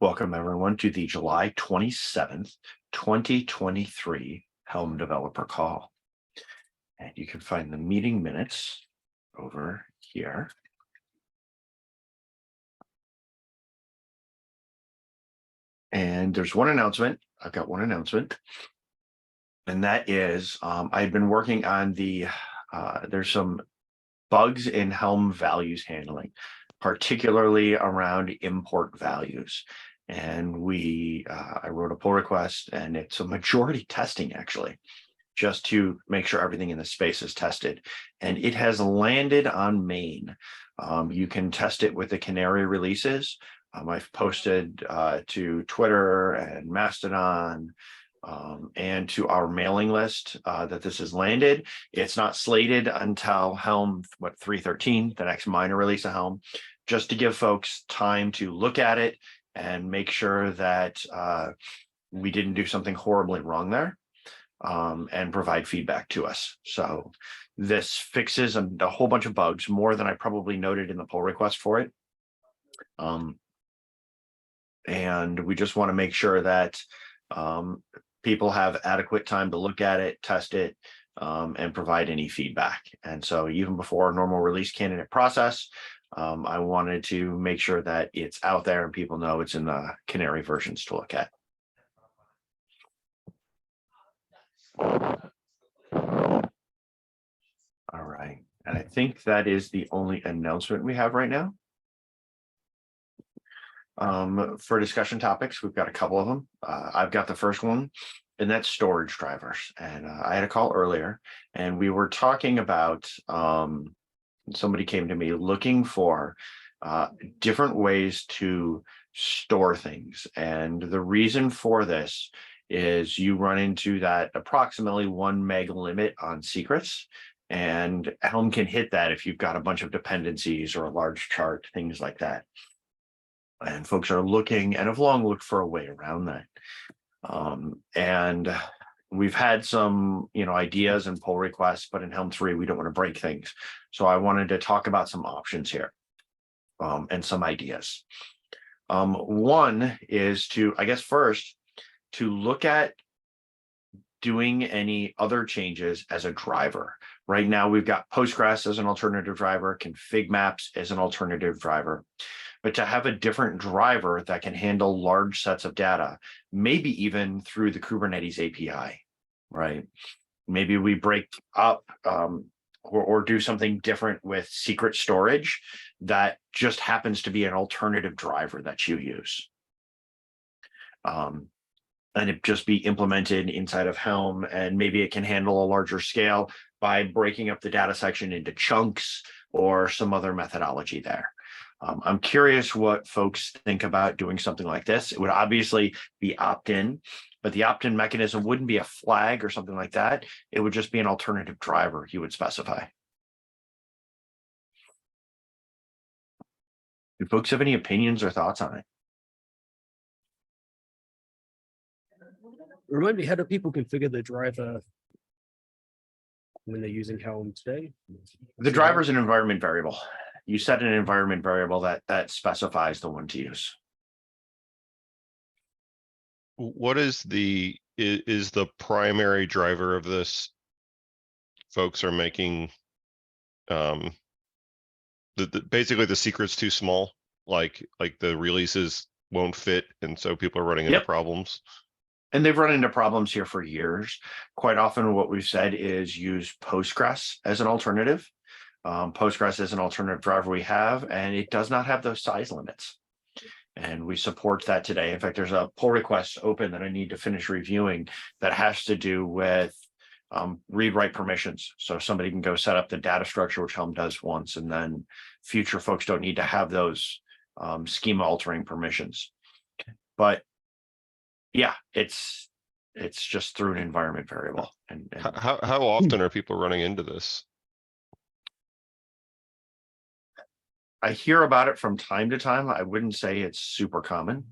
Welcome everyone to the July 27th, 2023 Helm Developer Call. And you can find the meeting minutes over here. And there's one announcement. I've got one announcement. And that is, I've been working on there's some bugs in Helm values handling, particularly around import values. And I wrote a pull request, and it's a majority testing actually, just to make sure everything in the space is tested. And it has landed on main. You can test it with the Canary releases. I've posted to Twitter and Mastodon and to our mailing list that this has landed. It's not slated until Helm 3.13, the next minor release of Helm, just to give folks time to look at it and make sure that we didn't do something horribly wrong there, and provide feedback to us. So this fixes a whole bunch of bugs, more than I probably noted in the pull request for it. And we just want to make sure that people have adequate time to look at it, test it, and provide any feedback. And so even before a normal release candidate process, I wanted to make sure that it's out there and people know it's in the Canary versions to look at. All right. And I think that is the only announcement we have right now. For discussion topics, we've got a couple of them. I've got the first one, and that's storage drivers. And I had a call earlier, and we were talking about somebody came to me looking for different ways to store things. And the reason for this is you run into that approximately 1 meg limit on secrets. And Helm can hit that if you've got a bunch of dependencies or a large chart, things like that. And folks are looking and have long looked for a way around that. And we've had some, ideas and pull requests, but in Helm 3, we don't want to break things. So I wanted to talk about some options here, and some ideas. One is first to look at doing any other changes as a driver. Right now, we've got Postgres as an alternative driver, config maps as an alternative driver. But to have a different driver that can handle large sets of data, maybe even through the Kubernetes API, right? Maybe we break up or do something different with secret storage that just happens to be an alternative driver that you use. And it just be implemented inside of Helm, and maybe it can handle a larger scale by breaking up the data section into chunks or some other methodology there. I'm curious what folks think about doing something like this. It would obviously be opt-in, but the opt-in mechanism wouldn't be a flag or something like that. It would just be an alternative driver you would specify. Do folks have any opinions or thoughts on it? Remind me, how do people configure the driver when they're using Helm today? The driver is an environment variable. You set an environment variable that specifies the one to use. What is the primary driver of this? Folks are making basically the secret's too small, like the releases won't fit, and so people are running into problems. And they've run into problems here for years. Quite often what we've said is use Postgres as an alternative. Postgres is an alternative driver we have, and it does not have those size limits. And we support that today. In fact, there's a pull request open that I need to finish reviewing that has to do with read-write permissions. So somebody can go set up the data structure, which Helm does once, and then future folks don't need to have those schema altering permissions. But yeah, it's just through an environment variable. And how often are people running into this? I hear about it from time to time. I wouldn't say it's super common.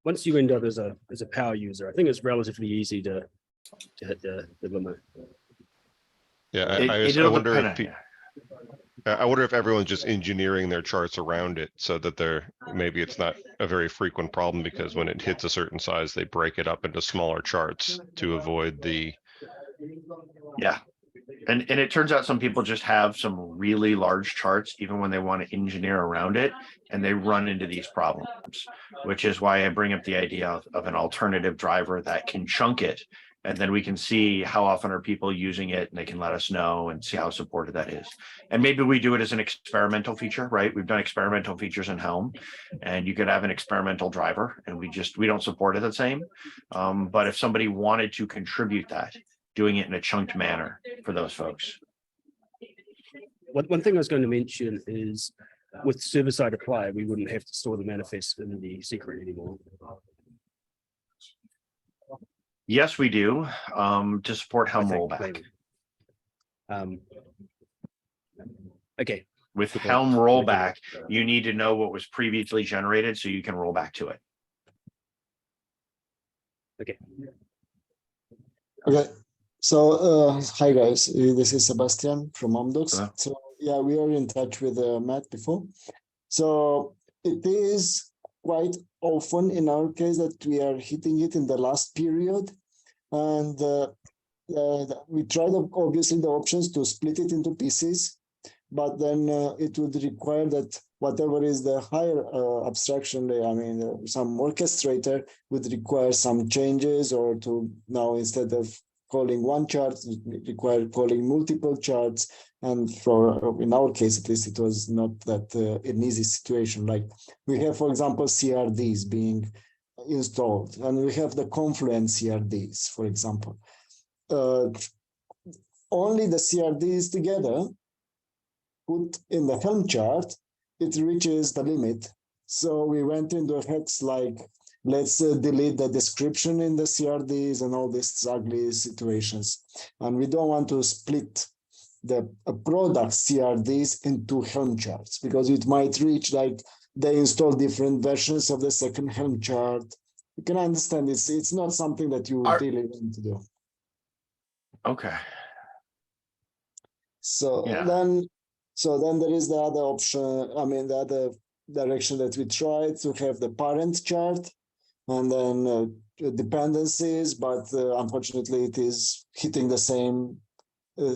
Once you end up as a power user, I think it's relatively easy to hit the limit. Yeah, I wonder if I wonder if everyone's just engineering their charts around it so that maybe it's not a very frequent problem because when it hits a certain size, they break it up into smaller charts to avoid the. Yeah. And it turns out some people just have some really large charts, even when they want to engineer around it, and they run into these problems, which is why I bring up the idea of an alternative driver that can chunk it. And then we can see how often are people using it, and they can let us know and see how supported that is. And maybe we do it as an experimental feature, right? We've done experimental features in Helm, and you could have an experimental driver, and we don't support it the same. But if somebody wanted to contribute that, doing it in a chunked manner for those folks. One thing I was going to mention is with server-side apply, we wouldn't have to store the manifest in the secret anymore. Yes, we do, to support I Helm think, rollback. maybe. Okay. With Okay. Helm rollback, you need to know what was previously generated so you can roll back to it. Okay. Okay. So, hi guys, this is Sebastian from Amdocs. Hello. So, yeah, we are in touch with Matt before. So, it is quite often in our case that we are hitting it in the last period. And we tried, obviously, the options to split it into pieces, but then it would require that whatever is the higher abstraction layer, I mean, some orchestrator would require some changes, or to now, instead of calling one chart, require calling multiple charts. And in our case, at least, it was not that an easy situation. Like we have, for example, CRDs being installed, and we have the Confluence CRDs, for example. Only the CRDs together, put in the Helm chart, it reaches the limit. So we went into a hex like, let's delete the description in the CRDs and all these ugly situations. And we don't want to split the product CRDs into Helm charts, because it might reach like they install different versions of the second Helm chart. You can understand it's not something that you really want to do. Okay. So Yeah. then there is the other option, I mean, the other direction that we tried to have the parent chart and then dependencies, but unfortunately it is hitting the same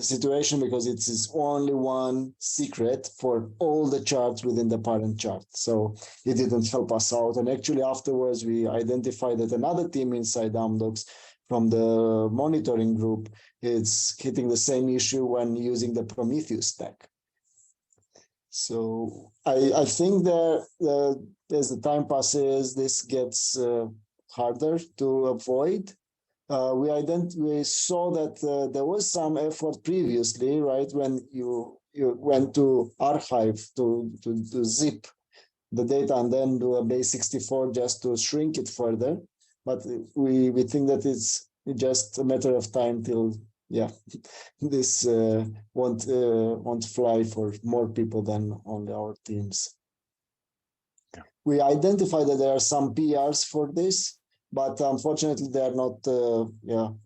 situation because it is only one secret for all the charts within the parent chart. So it didn't help us out. And actually afterwards, we identified that another team inside Amdocs from the monitoring group is hitting the same issue when using the Prometheus stack. So I think that as the time passes, this gets harder to avoid. We saw that there was some effort previously, right, when you went to archive to zip the data and then do a base 64 just to shrink it further. But we think that it's just a matter of time till, yeah, this won't fly for more people than only our teams. Yeah. We identified that there are some PRs for this, but unfortunately they are not,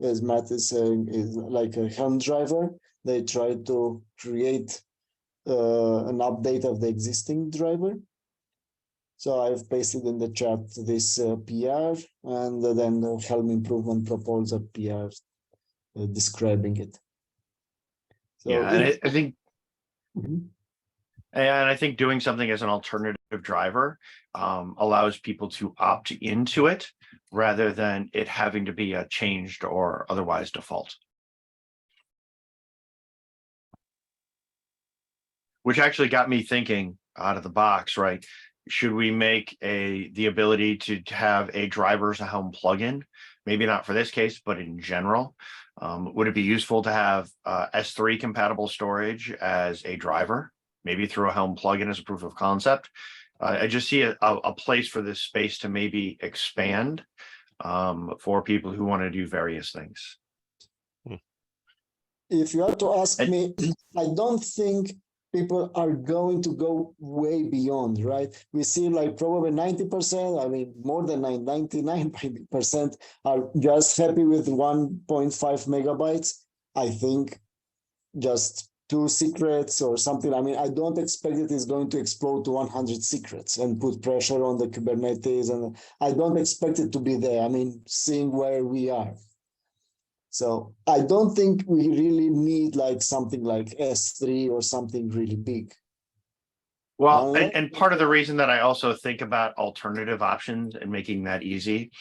as Matt is saying, is like a Helm driver. They try to create an update of the existing driver. So I've pasted in the chat this PR and then the Helm improvement proposal PR describing it. So Yeah, and I think, Mhm. and I think doing something as an alternative driver allows people to opt into it rather than it having to be a changed or otherwise default. Which actually got me thinking out of the box, right? Should we make the ability to have a driver's Helm plugin? Maybe not for this case, but in general, would it be useful to have S3 compatible storage as a driver, maybe through a Helm plugin as a proof of concept? I just see a place for this space to maybe expand for people who want to do various things. If you have to ask me, I don't think people are going to go way beyond, right? We see like probably 90%, I mean, more than 99% are just happy with 1.5 megabytes. I think just 2 secrets or something. I mean, I don't expect it is going to explode to 100 secrets and put pressure on the Kubernetes. And I don't expect it to be there. I mean, seeing where we are. So I don't think we really need like something like S3 or something really big. Well, and part of the reason that I also think about alternative options and making that easy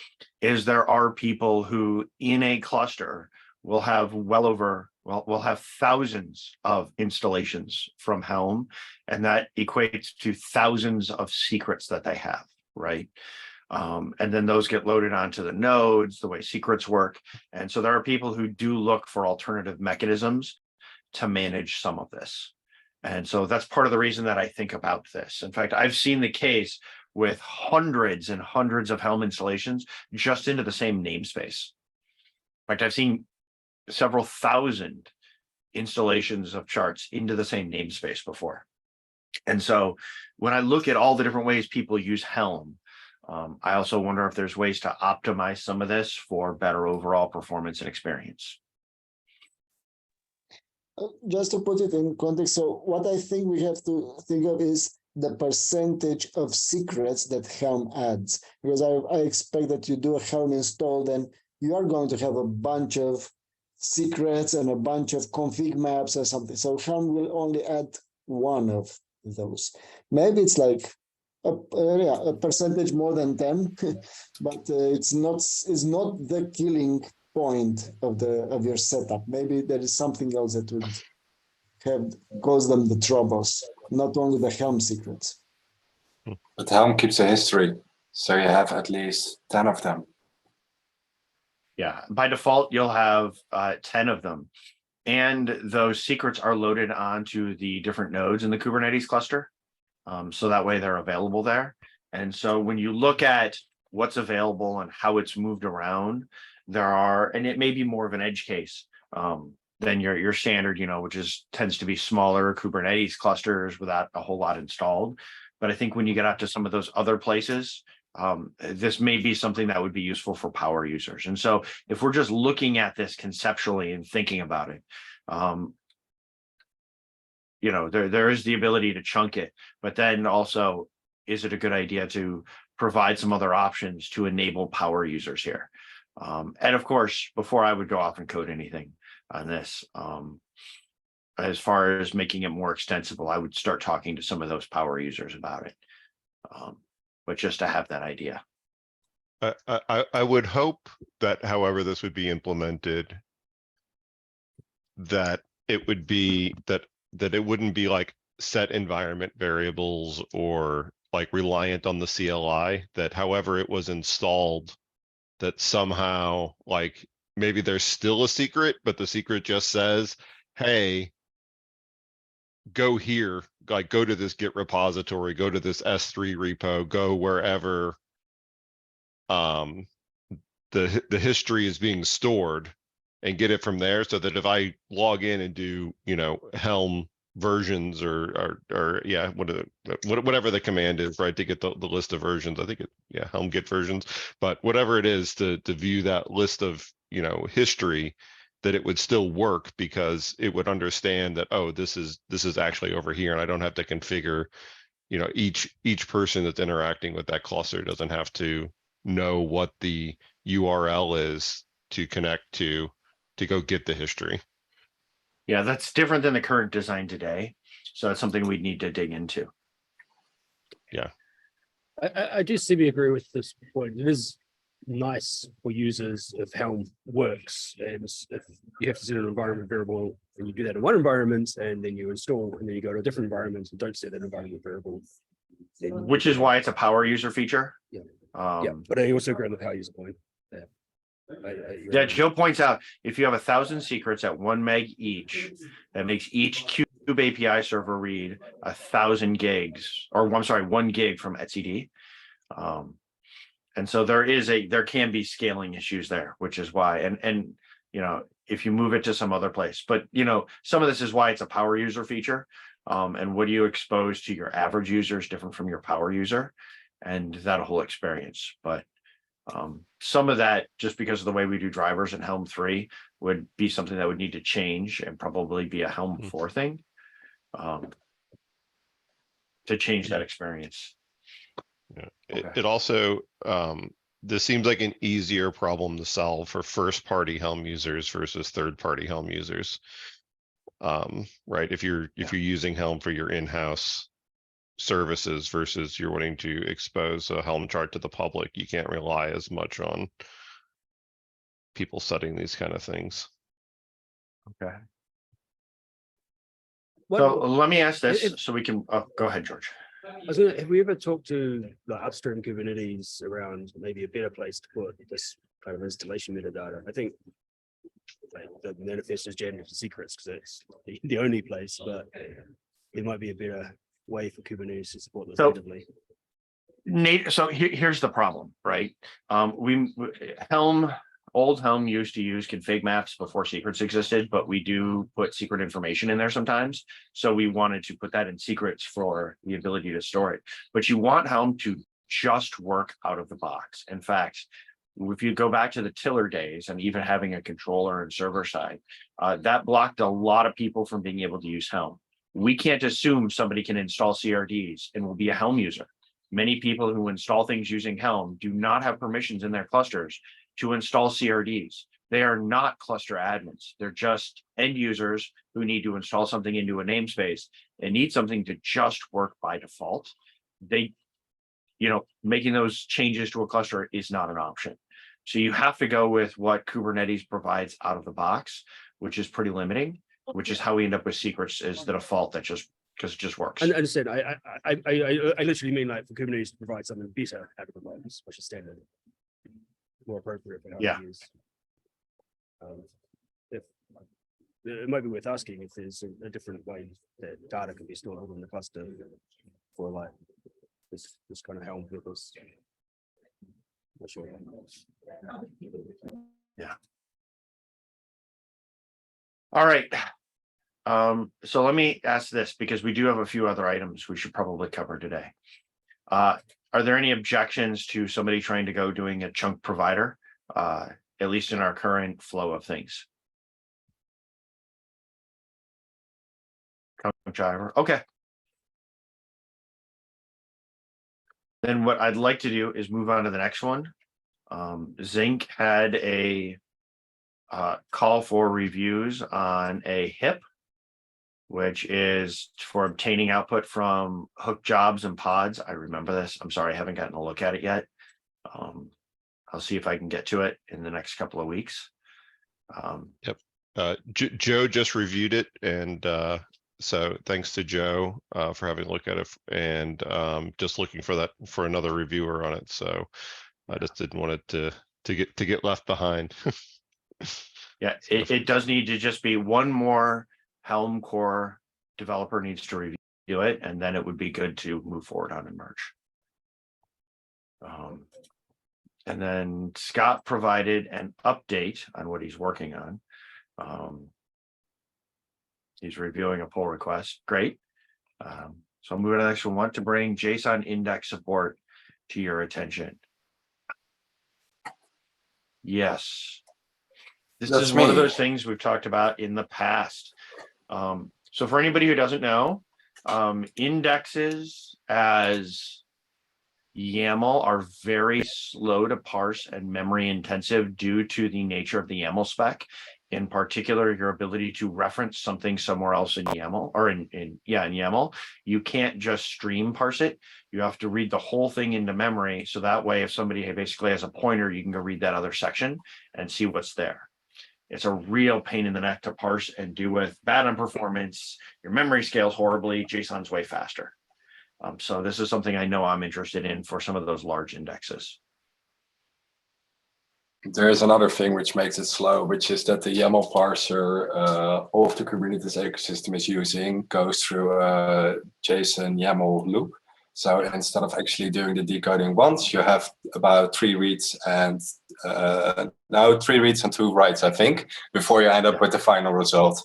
is there are people who in a cluster will have we'll have thousands of installations from Helm, and that equates to thousands of secrets that they have, right? And then those get loaded onto the nodes, the way secrets work. And so there are people who do look for alternative mechanisms to manage some of this. And so that's part of the reason that I think about this. In fact, I've seen the case with hundreds and hundreds of Helm installations just into the same namespace. In fact, I've seen several thousand installations of charts into the same namespace before. And so when I look at all the different ways people use Helm, I also wonder if there's ways to optimize some of this for better overall performance and experience. Just to put it in context, so what I think we have to think of is the percentage of secrets that Helm adds. Because I expect that you do a Helm install, then you are going to have a bunch of secrets and a bunch of config maps or something. So Helm will only add one of those. Maybe it's like a percentage more than 10, but it's not the killing point of your setup. Maybe there is something else that would have caused them the troubles, not only the Helm secrets. But Helm keeps a history, so you have at least 10 of them. Yeah, by default, you'll have 10 of them. And those secrets are loaded onto the different nodes in the Kubernetes cluster. So that way they're available there. And so when you look at what's available and how it's moved around, there are, and it may be more of an edge case than your standard, which tends to be smaller Kubernetes clusters without a whole lot installed. But I think when you get out to some of those other places, this may be something that would be useful for power users. And so if we're just looking at this conceptually and thinking about it, there is the ability to chunk it, but then also, is it a good idea to provide some other options to enable power users here? And of course, before I would go off and code anything on this, as far as making it more extensible, I would start talking to some of those power users about it. But just to have that idea. I would hope that however this would be implemented, that it would be that it wouldn't be like set environment variables or like reliant on the CLI, that however it was installed, that somehow like maybe there's still a secret, but the secret just says, hey, go here, like go to this Git repository, go to this S3 repo, go wherever the history is being stored, and get it from there, so that if I log in and do, Helm versions or yeah, whatever the command is, right, to get the list of versions, I think Helm Git versions, but whatever it is to view that list of, history, that it would still work because it would understand that, oh, this is actually over here, and I don't have to configure, each person that's interacting with that cluster doesn't have to know what the URL is to connect to go get the history. Yeah, that's different than the current design today. So that's something we'd need to dig into. Yeah. I do simply agree with this point. It is nice for users if Helm works, and if you have to set an environment variable and you do that in one environment and then you install and then you go to a different environment and don't set that environment variable. Which is why it's a power user feature. Yeah. Yeah, But I also agree on the power user point. Yeah, Joe points out if you have 1,000 secrets at 1 meg each, that makes each Cube API server read 1,000 gigs, or I'm sorry, 1 gig from etcd. And so there can be scaling issues there, which is why, and if you move it to some other place, but some of this is why it's a power user feature. And what do you expose to your average user is different from your power user, and that whole experience. But Some of that, just because of the way we do drivers in Helm 3, would be something that would need to change and probably be a Helm 4 thing. To change that experience. Yeah. Okay. It also, this seems like an easier problem to solve for first party Helm users versus third party Helm users. Right, if you're using Helm for your in-house services versus you're wanting to expose a Helm chart to the public, you can't rely as much on people setting these kind of things. Okay. What- So let me ask this if- so we can, go ahead, George. have we ever talked to like upstream Kubernetes around maybe a better place to put this kind of installation metadata? I think like, the manifest is generated secrets because it's the only place, but it might be a better way for Kubernetes to support this So- natively. Nate, so here's the problem, right? Old Helm used to use config maps before secrets existed, but we do put secret information in there sometimes. So we wanted to put that in secrets for the ability to store it. But you want Helm to just work out of the box. In fact, if you go back to the Tiller days and even having a controller and server side, that blocked a lot of people from being able to use Helm. We can't assume somebody can install CRDs and will be a Helm user. Many people who install things using Helm do not have permissions in their clusters to install CRDs. They are not cluster admins. They're just end users who need to install something into a namespace and need something to just work by default. Making those changes to a cluster is not an option. So you have to go with what Kubernetes provides out of the box, which is pretty limiting, which is how we end up with secrets as the default that just works. And understand, I literally mean like for Kubernetes to provide something better out of the box, which is standard, more appropriate for how Yeah. to use. If it might be worth asking if there's a different way that data can be stored within the cluster for like this kind of Helm purpose. Not sure. All right. So let me ask this because we do have a few other items we should probably cover today. Are there any objections to somebody trying to go doing a chunk provider, at least in our current flow of things? Chunk driver, okay. Then what I'd like to do is move on to the next one. Zinc had a call for reviews on a HIP, which is for obtaining output from hook jobs and pods. I remember this. I'm sorry, I haven't gotten a look at it yet. I'll see if I can get to it in the next couple of weeks. Joe just reviewed it, and so thanks to Joe for having a look at it, and just looking for another reviewer on it. So I just didn't want it to get left behind. Yeah, it does need to just be one more Helm core developer needs to review it, and then it would be good to move forward on in March. And then Scott provided an update on what he's working on. He's reviewing a pull request. Great. So I'm moving to the next one. Want to bring JSON index support to your attention. Yes. This That's is one of me. those things we've talked about in the past. So for anybody who doesn't know, indexes as YAML are very slow to parse and memory intensive due to the nature of the YAML spec. In particular, your ability to reference something somewhere else in YAML or in YAML. You can't just stream parse it. You have to read the whole thing into memory. So that way, if somebody basically has a pointer, you can go read that other section and see what's there. It's a real pain in the neck to parse and do with bad on performance. Your memory scales horribly. JSON's way faster. So this is something I know I'm interested in for some of those large indexes. There's another thing which makes it slow, which is that the YAML parser all of the Kubernetes ecosystem is using goes through a JSON YAML loop. So instead of actually doing the decoding once, you have about 3 reads and now 3 reads and 2 writes, I think, before you end up with the final result.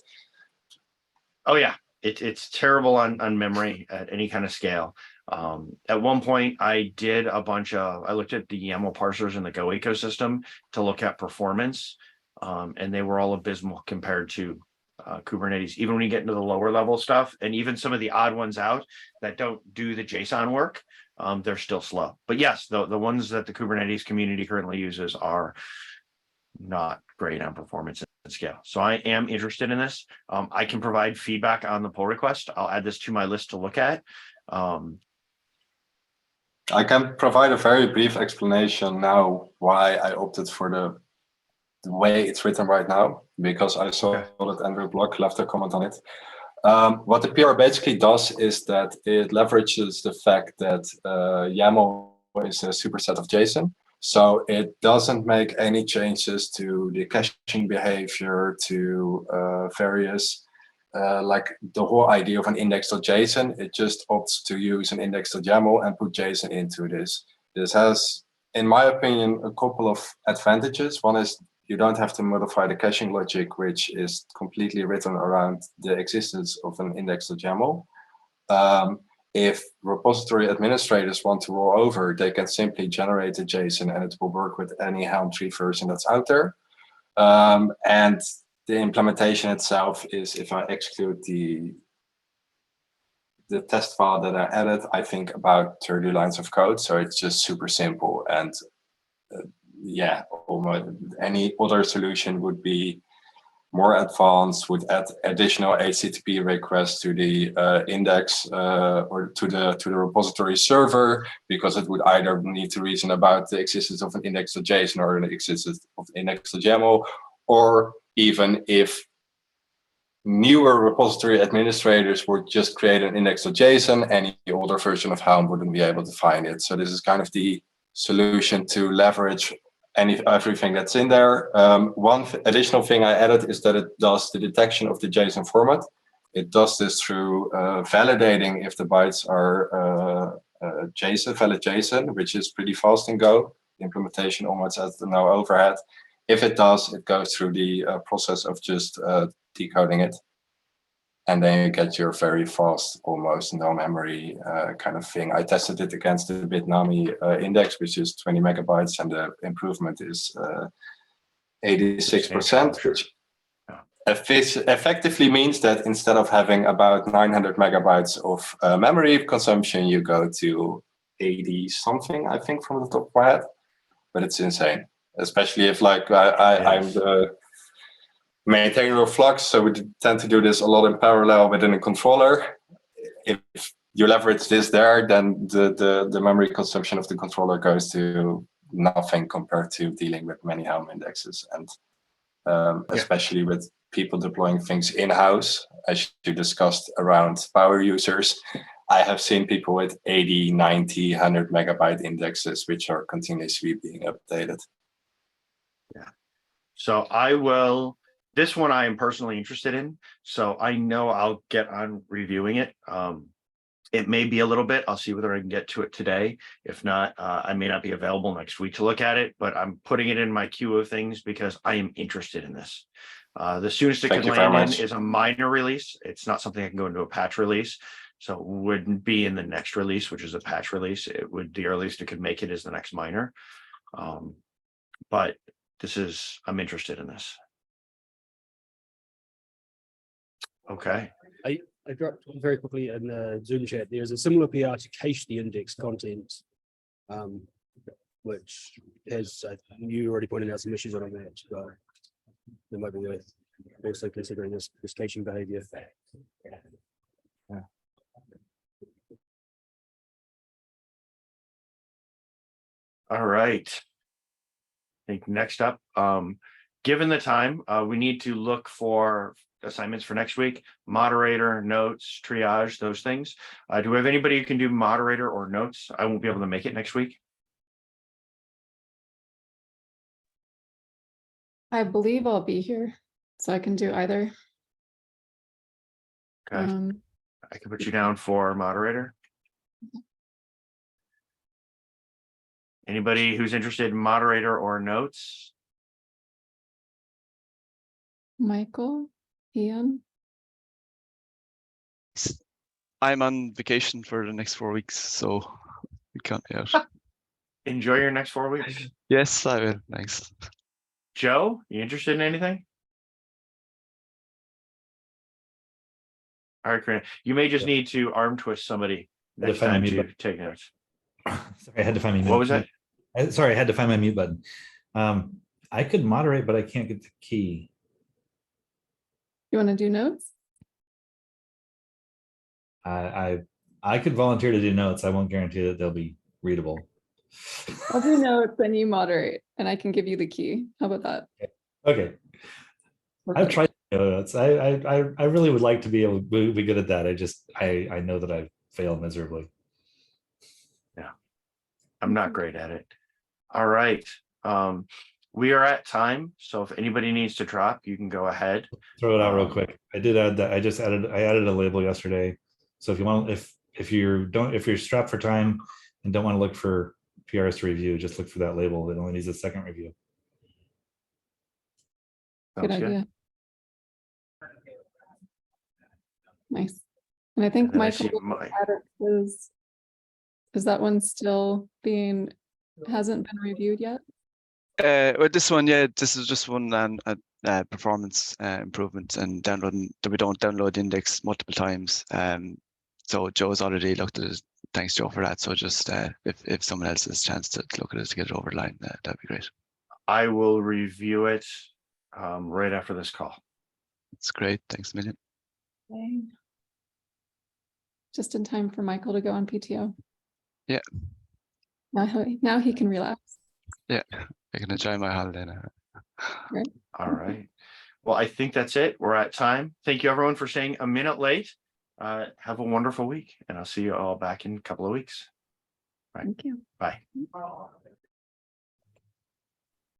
Oh yeah, it's terrible on memory at any kind of scale. At one point, I looked at the YAML parsers in the Go ecosystem to look at performance, and they were all abysmal compared to Kubernetes, even when you get into the lower level stuff, and even some of the odd ones out that don't do the JSON work, they're still slow. But yes, the ones that the Kubernetes community currently uses are not great on performance and scale. So I am interested in this. I can provide feedback on the pull request. I'll add this to my list to look at. I can provide a very brief explanation now why I opted for the way it's written right now, because I saw that Andrew Block left a comment on it. What the PR basically does is that it leverages the fact that YAML is a superset of JSON. So it doesn't make any changes to the caching behavior, to various, like the whole idea of an index.json. It just opts to use an index.yaml and put JSON into this. This has, in my opinion, a couple of advantages. One is you don't have to modify the caching logic, which is completely written around the existence of an index.yaml. If repository administrators want to roll over, they can simply generate a JSON and it will work with any Helm 3 version that's out there. And the implementation itself is, if I exclude the test file that I added, I think about 30 lines of code. So it's just super simple. And yeah, almost any other solution would be more advanced, would add additional HTTP requests to the index or to the repository server, because it would either need to reason about the existence of an index.json or an existence of index.yaml, or even if newer repository administrators would just create an index.json, any older version of Helm wouldn't be able to find it. So this is kind of the solution to leverage everything that's in there. One additional thing I added is that it does the detection of the JSON format. It does this through validating if the bytes are JSON, valid JSON, which is pretty fast in Go. The implementation almost has no overhead. If it does, it goes through the process of just decoding it. And then you get your very fast, almost no memory kind of thing. I tested it against the Bitnami index, which is 20 megabytes, and the improvement is 86%, which effectively means that instead of having about 900 megabytes of memory consumption, you go to 80 something, I think, from the top of my head. But it's insane, especially if like I'm the maintainer of Flux, so we tend to do this a lot in parallel within a controller. If you leverage this there, then the memory consumption of the controller goes to nothing compared to dealing with many Helm indexes. And especially with people deploying things in-house, as you discussed around power users, I have seen people with 80, 90, 100 megabyte indexes, which are continuously being updated. Yeah. So this one I am personally interested in, so I know I'll get on reviewing it. It may be a little bit. I'll see whether I can get to it today. If not, I may not be available next week to look at it, but I'm putting it in my queue of things because I am interested in this. The soonest it can land in is a minor release. It's not something I can go into a patch release. So it wouldn't be in the next release, which is a patch release. It would, the earliest it could make it is the next minor. But I'm interested in this. Okay. I dropped very quickly in the Zoom chat. There's a similar PR to cache the index content, which has, you already pointed out some issues on that, but it might be worth also considering this caching behavior. Yeah. All right. I think next up, given the time, we need to look for assignments for next week: moderator, notes, triage, those things. Do we have anybody who can do moderator or notes? I won't be able to make it next week. I believe I'll be here, so I can do either. Okay. I can put you down for moderator. Anybody who's interested in moderator or notes? Michael, Ian. I'm on vacation for the next 4 weeks, so we can't be out. Enjoy your next 4 weeks. Yes, I will. Thanks. Joe, you interested in anything? All right, Karina, you may just need to arm twist somebody next find my time mute to button. take notes. Sorry, I had to find my mute. What was that? Sorry, I had to find my mute button. I could moderate, but I can't get the key. You want to do notes? I could volunteer to do notes. I won't guarantee that they'll be readable. I'll do notes and you moderate and I can give you the key. How about that? Okay. I've tried to do notes. I really would like to be able to be good at that. I know that I fail miserably. I'm not great at it. All right. We are at time, so if anybody needs to drop, you can go ahead. Throw it out real quick. I did add that. I added a label yesterday. So if you want, if you're strapped for time and don't want to look for PRs to review, just look for that label. It only needs a second review. Good Sounds idea. Nice. And I think And then I Michael see Mike. is that one still hasn't been reviewed yet? Well, this one, yeah, this is just one on performance improvement and downloading that we don't download the index multiple times. So Joe's already looked at it. Thanks, Joe, for that. So just if someone else has a chance to look at it to get it over the line, that'd be great. I will review it right after this call. It's great. Thanks a million. Okay. Just in time for Michael to go on PTO. Yeah. Now he can relax. Yeah, I can enjoy my holiday now. All right. Well, I think that's it. We're at time. Thank you, everyone, for staying a minute late. Have a wonderful week, and I'll see you all back in a couple of weeks. Thank you. Bye.